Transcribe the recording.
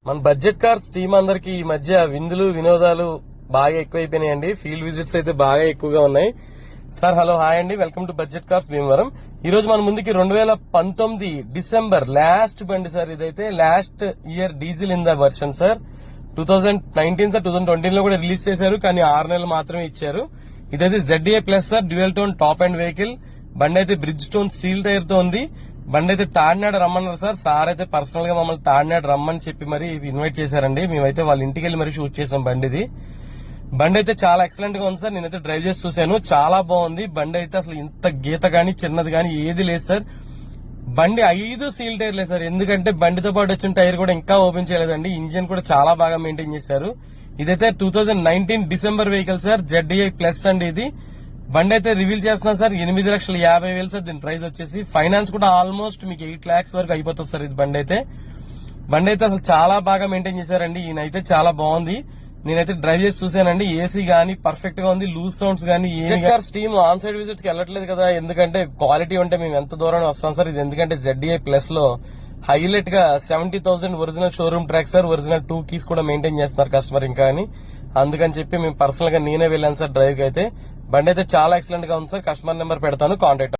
మన budget cars team అందరికి ఈ మధ్య విందులు వినోదాలు బాగా ఎక్కువైపోయినాయండి. ఫీల్డ్ విజిట్స్ అయితే బాగా ఎక్కువగా ఉన్నాయి. సార్ హలో, హాయ్ అండి, welcome to budget cars Bhimavaram. ఈ రోజు మన ముందుకి 2019 డిసెంబర్ లాస్ట్ బండి సార్. ఇదైతే last year diesel in the version sir. 2019 sir, 2020 లో కూడా రిలీజ్ చేశారు, కానీ 6 నెలలు మాత్రమే ఇచ్చారు. ఇదైతే ZDA plus sir, dual tone top and vehicle. బండి అయితే బ్రిడ్జ్ స్టోన్ సీల్ టైర్ తో ఉంది. బండి అయితే తాడినాడు రమ్మన్నారు సార్. సార్ అయితే పర్సనల్ గా మమ్మల్ని తాడినాడు రమ్మని చెప్పి మరి ఇన్వైట్ చేశారండి. మేమైతే వాళ్ళ ఇంటికి వెళ్లి మరి షూట్ చేసాం బండిది. బండి అయితే చాలా ఎక్సలెంట్ గా ఉంది సార్. నేనైతే డ్రైవ్ చేసి చూశాను, చాలా బాగుంది. బండి అయితే అసలు ఇంత గీత గానీ చిన్నది గానీ ఏది లేదు సార్. బండి 5 సీల్ టైర్లే సార్, ఎందుకంటే బండితో పాటు వచ్చిన టైర్ కూడా ఇంకా ఓపెన్ చేయలేదండి. ఇంజిన్ కూడా చాలా బాగా మెయింటైన్ చేశారు. ఇదైతే 2019 December vehicle sir, ZDI plus అండి ఇది. బండి అయితే రివీల్ చేస్తున్నా సార్, 8,50,000 సార్ దీని ప్రైస్ వచ్చేసి. ఫైనాన్స్ కూడా ఆల్మోస్ట్ మీకు 8 lakhs వరకు అయిపోతుంది సార్. ఇది బండి అయితే అసలు చాలా బాగా మెయింటైన్ చేశారండి. ఈయనైతే చాలా బాగుంది. నేనైతే డ్రైవ్ చేసి చూసానండి, ఏసీ గానీ పర్ఫెక్ట్ గా ఉంది, లూజ్ సౌండ్స్ గానీ. Cars team on side visits కి వెళ్ళట్లేదు కదా, ఎందుకంటే క్వాలిటీ ఉంటే మేము ఎంత దూరం వస్తాం సార్. ఇది ఎందుకంటే ZDI ప్లస్ లో హైలైట్ గా 70,000 original showroom track sir, original 2 keys కూడా మెయింటైన్ చేస్తున్నారు కస్టమర్ ఇంకా అని. అందుకని చెప్పి మేము పర్సనల్ గా నేనే వెళ్ళాను సార్ డ్రైవ్ కి. అయితే బండి అయితే చాలా ఎక్సలెంట్ గా ఉంది సార్. కస్టమర్ నెంబర్ పెడతాను, కాంటాక్ట్